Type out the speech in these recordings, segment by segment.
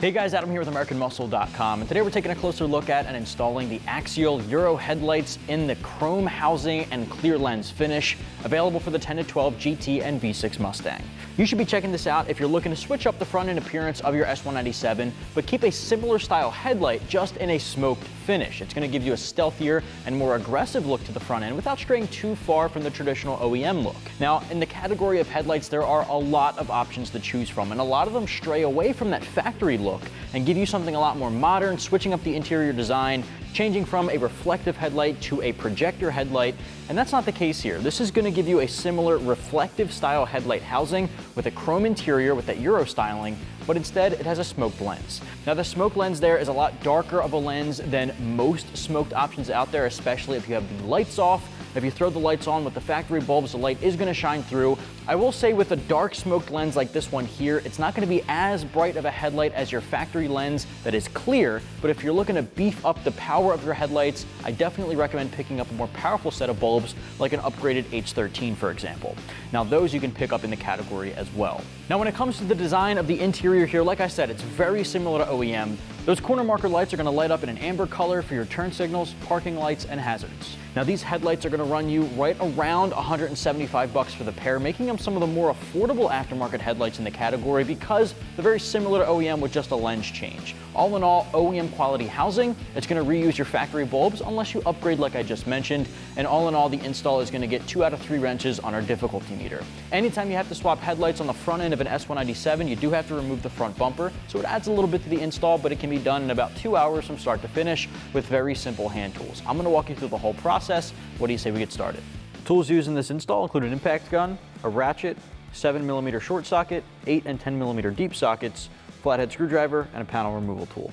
Hey guys, Adam here with AmericanMuscle.com, and today we're taking a closer look at and installing the Axial Euro headlights in the chrome housing and clear lens finish, available for the 10 to 12 GT and V6 Mustang. You should be checking this out if you're looking to switch up the front end appearance of your S197, but keep a similar style headlight just in a smoked finish. It's going to give you a stealthier and more aggressive look to the front end without straying too far from the traditional OEM look. Now, in the category of headlights, there are a lot of options to choose from, and a lot of them stray away from that factory look and give you something a lot more modern, switching up the interior design, changing from a reflective headlight to a projector headlight, and that's not the case here. This is going to give you a similar reflective style headlight housing with a chrome interior with that Euro styling, but instead it has a smoked lens. Now the smoked lens there is a lot darker of a lens than most smoked options out there, especially if you have the lights off. If you throw the lights on with the factory bulbs, the light is going to shine through. I will say with a dark smoked lens like this one here, it's not going to be as bright of a headlight as your factory lens that is clear, but if you're looking to beef up the power of your headlights, I definitely recommend picking up a more powerful set of bulbs like an upgraded H13, for example. Now those you can pick up in the category as well. Now when it comes to the design of the interior here, like I said, it's very similar to OEM. Those corner marker lights are going to light up in an amber color for your turn signals, parking lights, and hazards. Now these headlights are going to run you right around $175 for the pair, making them some of the more affordable aftermarket headlights in the category because they're very similar to OEM with just a lens change. All in all, OEM quality housing. It's going to reuse your factory bulbs unless you upgrade like I just mentioned, and all in all, the install is going to get 2 out of 3 wrenches on our difficulty meter. Anytime you have to swap headlights on the front end of an S197, you do have to remove the front bumper, so it adds a little bit to the install, but it can be done in about 2 hours from start to finish with very simple hand tools. I'm going to walk you through the whole process. What do you say we get started? Tools used in this install include an impact gun, a ratchet, 7mm short socket, 8 and 10mm deep sockets, flathead screwdriver, and a panel removal tool.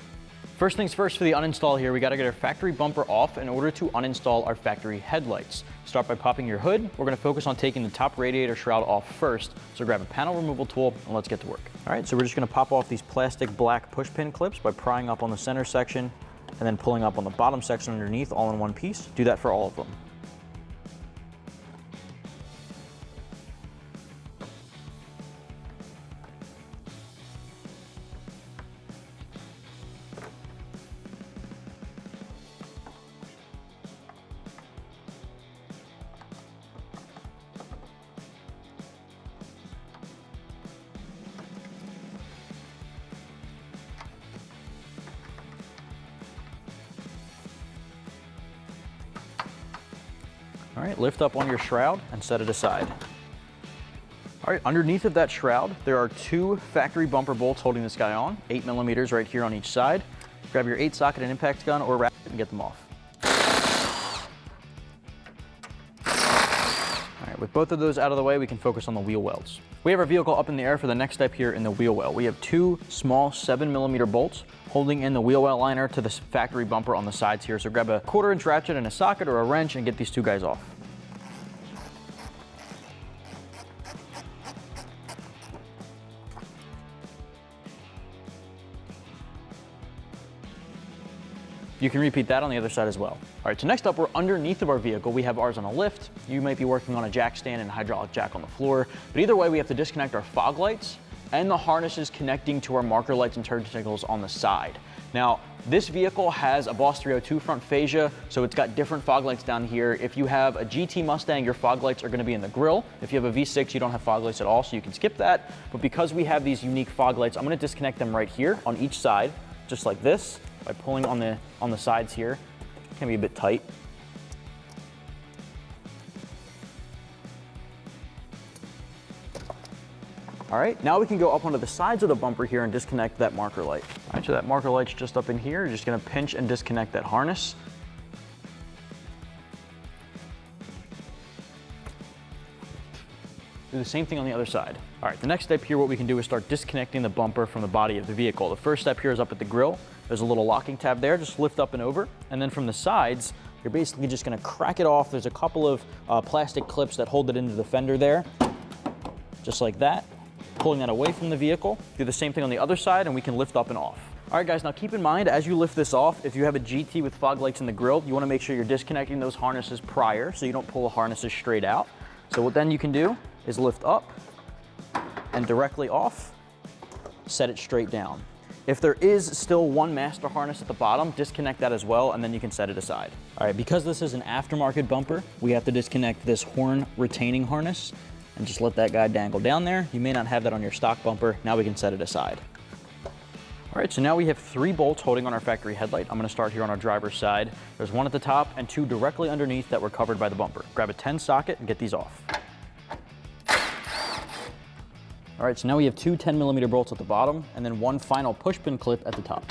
First things first, for the uninstall here, we got to get our factory bumper off in order to uninstall our factory headlights. Start by popping your hood. We're going to focus on taking the top radiator shroud off first, so grab a panel removal tool and let's get to work. All right, so we're just going to pop off these plastic black push pin clips by prying up on the center section and then pulling up on the bottom section underneath all in one piece. Do that for all of them. All right, lift up on your shroud and set it aside. All right, underneath of that shroud, there are 2 factory bumper bolts holding this guy on, 8mm right here on each side. Grab your 8-socket and impact gun or ratchet and get them off. All right, with both of those out of the way, we can focus on the wheel wells. We have our vehicle up in the air for the next step here in the wheel well. We have 2 small 7mm bolts holding in the wheel well liner to the factory bumper on the sides here. So grab a 1/4-inch ratchet and a socket or a wrench and get these 2 guys off. You can repeat that on the other side as well. All right, so next up, we're underneath of our vehicle. We have ours on a lift. You might be working on a jack stand and a hydraulic jack on the floor, but either way, we have to disconnect our fog lights and the harnesses connecting to our marker lights and turn signals on the side. Now, this vehicle has a Boss 302 front fascia, so it's got different fog lights down here. If you have a GT Mustang, your fog lights are going to be in the grille. If you have a V6, you don't have fog lights at all, so you can skip that. But because we have these unique fog lights, I'm going to disconnect them right here on each side, just like this, by pulling on the sides here. It can be a bit tight. All right, now we can go up onto the sides of the bumper here and disconnect that marker light. All right, so that marker light's just up in here. You're just gonna pinch and disconnect that harness. Do the same thing on the other side. All right, the next step here, what we can do is start disconnecting the bumper from the body of the vehicle. The first step here is up at the grille. There's a little locking tab there, just lift up and over. And then from the sides, you're basically just gonna crack it off. There's a couple of plastic clips that hold it into the fender there, just like that. Pulling that away from the vehicle. Do the same thing on the other side and we can lift up and off. All right guys, now keep in mind as you lift this off, if you have a GT with fog lights in the grille, you wanna make sure you're disconnecting those harnesses prior so you don't pull the harnesses straight out. So what then you can do is lift up and directly off, set it straight down. If there is still one master harness at the bottom, disconnect that as well, and then you can set it aside. All right, because this is an aftermarket bumper, we have to disconnect this horn retaining harness and just let that guy dangle down there. You may not have that on your stock bumper. Now we can set it aside. All right, so now we have 3 bolts holding on our factory headlight. I'm gonna start here on our driver's side. There's 1 at the top and 2 directly underneath that were covered by the bumper. Grab a 10 socket and get these off. All right, so now we have 2 10mm bolts at the bottom and then 1 final push pin clip at the top.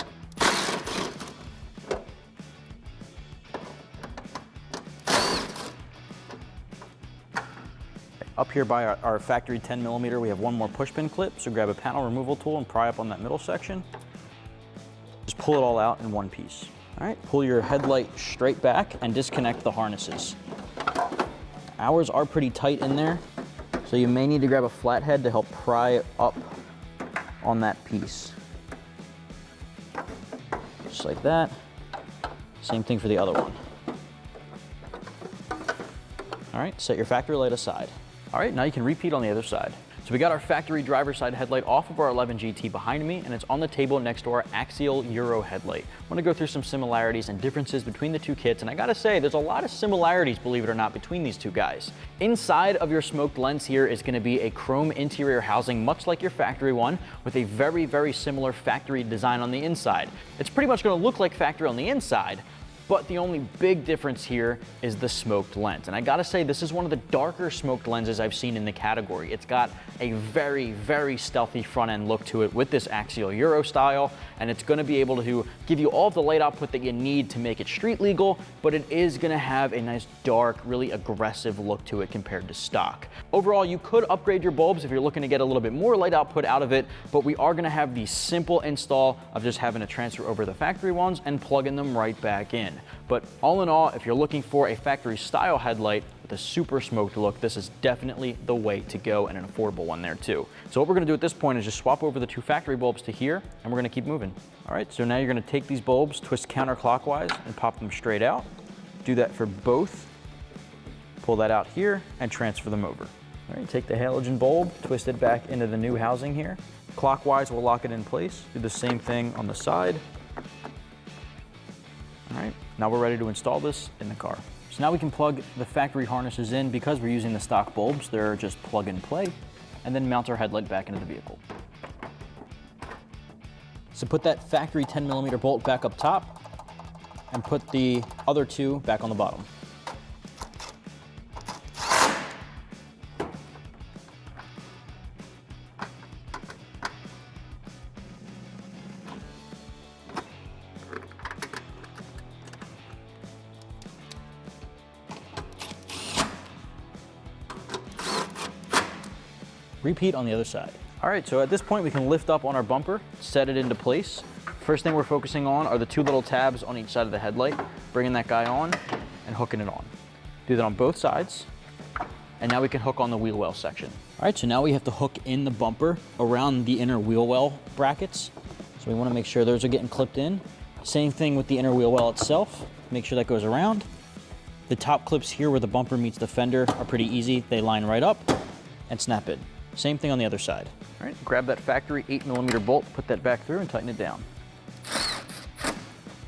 Up here by our factory 10mm, we have 1 more push pin clip, so grab a panel removal tool and pry up on that middle section. Just pull it all out in one piece. All right, pull your headlight straight back and disconnect the harnesses. Ours are pretty tight in there, so you may need to grab a flathead to help pry up on that piece. Just like that. Same thing for the other one. All right, set your factory light aside. All right, now you can repeat on the other side. So we got our factory driver's side headlight off of our 11 GT behind me, and it's on the table next to our Axial Euro headlight. I want to go through some similarities and differences between the two kits, and I gotta say, there's a lot of similarities, believe it or not, between these two guys. Inside of your smoked lens here is gonna be a chrome interior housing, much like your factory one, with a very, very similar factory design on the inside. It's pretty much gonna look like factory on the inside, but the only big difference here is the smoked lens. And I gotta say, this is one of the darker smoked lenses I've seen in the category. It's got a very, very stealthy front end look to it with this Axial Euro style, and it's gonna be able to give you all of the light output that you need to make it street legal, but it is gonna have a nice dark, really aggressive look to it compared to stock. Overall, you could upgrade your bulbs if you're looking to get a little bit more light output out of it, but we are gonna have the simple install of just having to transfer over the factory ones and plugging them right back in. But all in all, if you're looking for a factory style headlight with a super smoked look, this is definitely the way to go, and an affordable one there too. So what we're gonna do at this point is just swap over the 2 factory bulbs to here, and we're gonna keep moving. All right, so now you're gonna take these bulbs, twist counterclockwise, and pop them straight out. Do that for both. Pull that out here and transfer them over. All right, take the halogen bulb, twist it back into the new housing here. Clockwise, we'll lock it in place. Do the same thing on the side. All right, now we're ready to install this in the car. So now we can plug the factory harnesses in. Because we're using the stock bulbs, they're just plug and play, and then mount our headlight back into the vehicle. So put that factory 10mm bolt back up top and put the other 2 back on the bottom. Repeat on the other side. All right, so at this point we can lift up on our bumper, set it into place. First thing we're focusing on are the 2 little tabs on each side of the headlight, bringing that guy on and hooking it on. Do that on both sides, and now we can hook on the wheel well section. All right, so now we have to hook in the bumper around the inner wheel well brackets. So we wanna make sure those are getting clipped in. Same thing with the inner wheel well itself. Make sure that goes around. The top clips here where the bumper meets the fender are pretty easy. They line right up and snap in. Same thing on the other side. All right, grab that factory 8mm bolt, put that back through and tighten it down.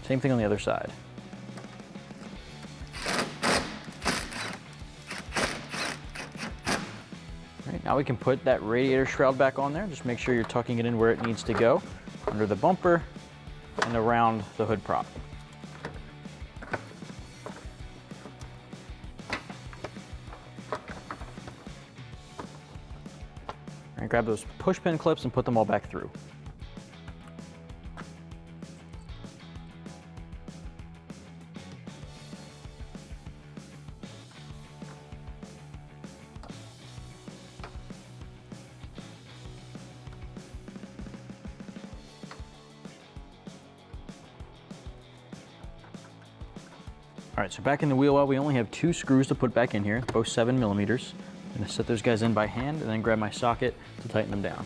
Same thing on the other side. All right, now we can put that radiator shroud back on there. Just make sure you're tucking it in where it needs to go, under the bumper and around the hood prop. And grab those push pin clips and put them all back through. All right, so back in the wheel well, we only have 2 screws to put back in here, both 7mm. I'm gonna set those guys in by hand and then grab my socket to tighten them down.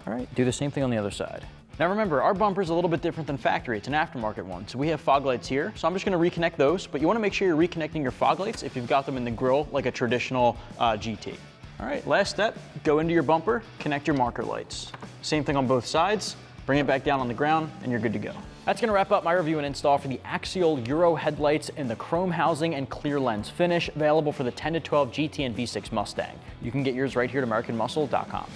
All right, do the same thing on the other side. Now remember, our bumper is a little bit different than factory. It's an aftermarket one. So we have fog lights here. So I'm just gonna reconnect those, but you wanna make sure you're reconnecting your fog lights if you've got them in the grille like a traditional GT. All right, last step, go into your bumper, connect your marker lights. Same thing on both sides, bring it back down on the ground, and you're good to go. That's gonna wrap up my review and install for the Axial Euro headlights in the chrome housing and clear lens finish, available for the 10 to 12 GT and V6 Mustang. You can get yours right here at AmericanMuscle.com.